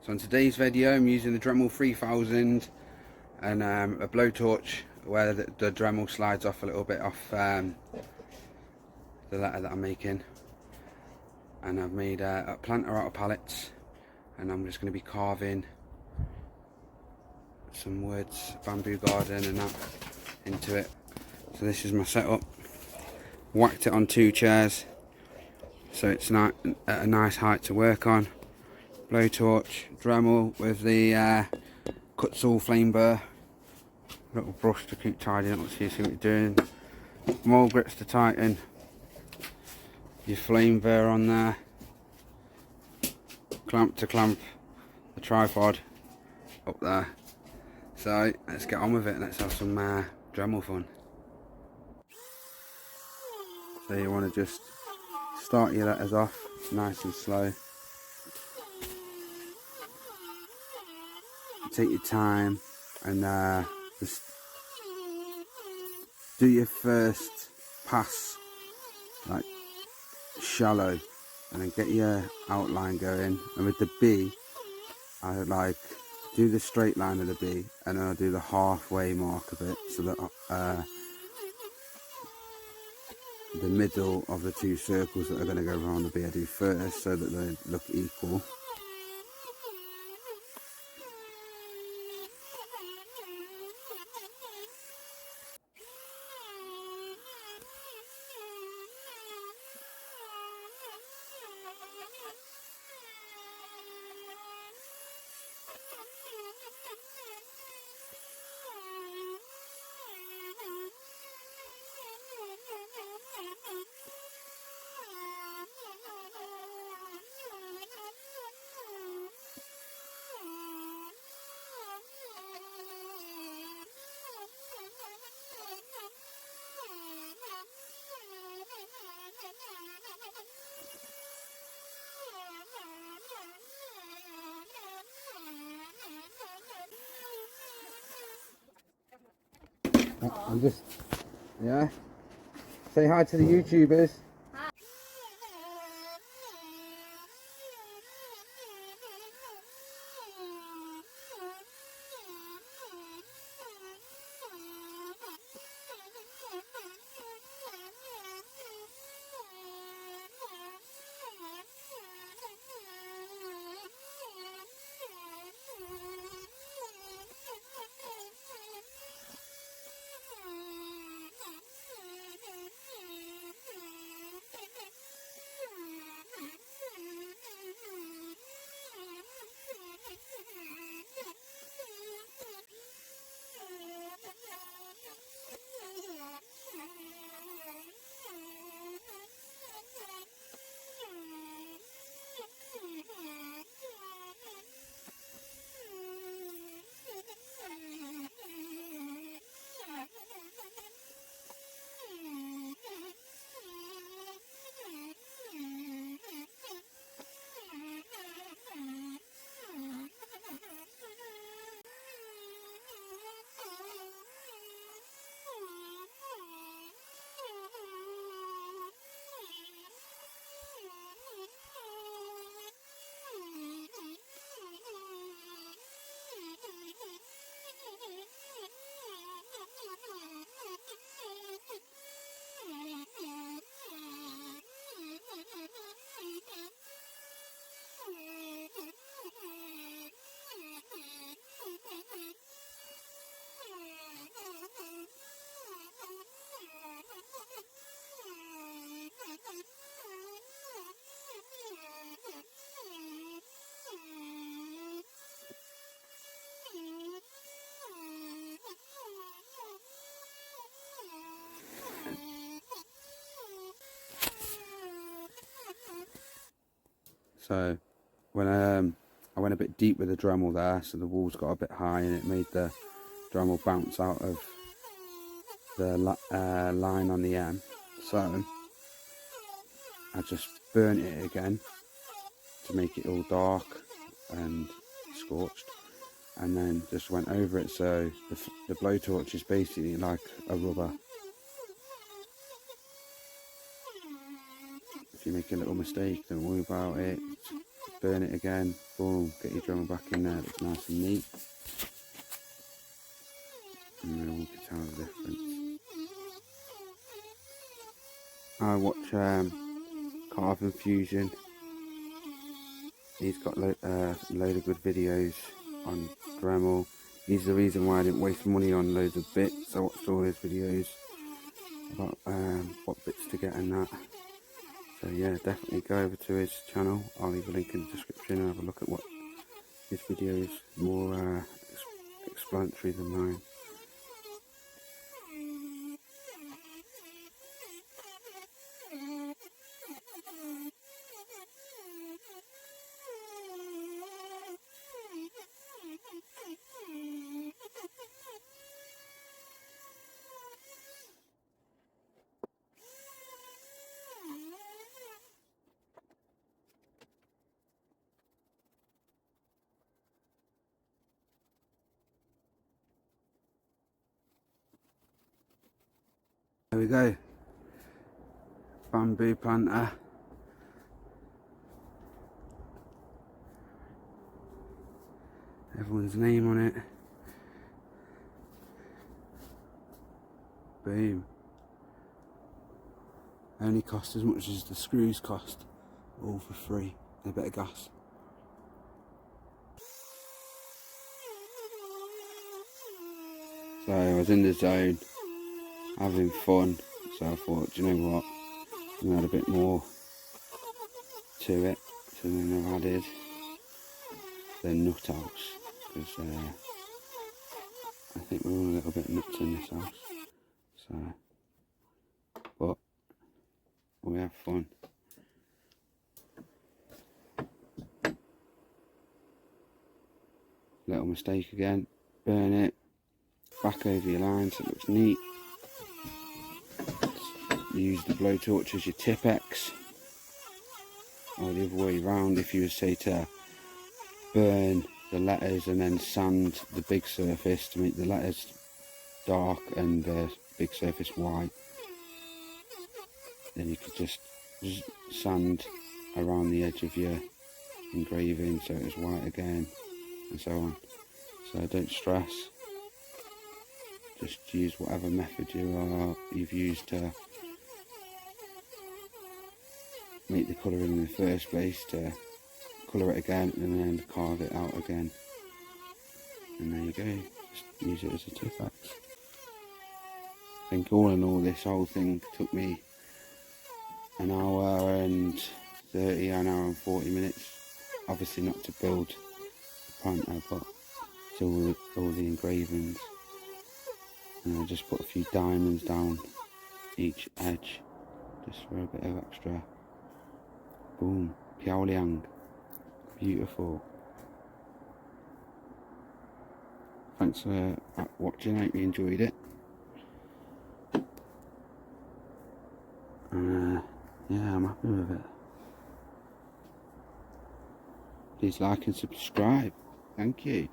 So in today's video I'm using the Dremel 3000 and a blowtorch where the Dremel slides off a little bit off the letter that I'm making, and I've made a planter out of pallets, and I'm just going to be carving some woods, bamboo garden and that into it. So this is my setup. Whacked it on 2 chairs so it's not at a nice height to work on. Blowtorch, Dremel with the kutzall flame burr, little brush to keep tidying up, so you see what you're doing. More grips to tighten, your flame burr on there, clamp to clamp the tripod up there. So let's get on with it, let's have some Dremel fun. So you want to just start your letters off nice and slow. Take your time and just do your first pass like shallow, and then get your outline going. And with the B, I would like do the straight line of the B, and then I'll do the halfway mark of it, so that the middle of the 2 circles that are going to go around the B I do first, so that they look equal. I'm just, yeah, say hi to the YouTubers. So when I went a bit deep with the Dremel there, so the walls got a bit high and it made the Dremel bounce out of the line on the M. So I just burnt it again to make it all dark and scorched, and then just went over it, so the blowtorch is basically like a rubber. If you make a little mistake, don't worry about it, burn it again, boom, get your Dremel back in there, looks nice and neat. And then we can tell the difference. I watch Carving Fusion. He's got a load of good videos on Dremel. He's the reason why I didn't waste money on loads of bits. I watched all his videos about what bits to get and that. So yeah, definitely go over to his channel. I'll leave a link in the description and have a look at what his videos, more explanatory than mine. There we go, bamboo planter. Everyone's name on it. Boom. Only cost as much as the screws cost, all for free, and a bit of gas. So I was in the zone, having fun, so I thought, do you know what, I'm gonna add a bit more to it. So then I've added the nut house, because I think we're all a little bit nuts in this house. So, but we have fun. Little mistake again, burn it, back over your line so it looks neat. Use the blowtorch as your Tipex, or the other way around if you would say to burn the letters and then sand the big surface to make the letters dark and the big surface white. Then you could just sand around the edge of your engraving so it's white again, and so on. So don't stress, just use whatever method you've used to make the colouring in the first place, to colour it again and then carve it out again. And there you go, just use it as a Tipex. I think all in all this whole thing took me an hour and 30, an hour and 40 minutes. Obviously not to build the planter, but to all the engravings. And I just put a few diamonds down each edge, just for a bit of extra. Boom, Piao Liang, beautiful. Thanks for watching, I hope you enjoyed it. Yeah, I'm happy with it. Please like and subscribe. Thank you.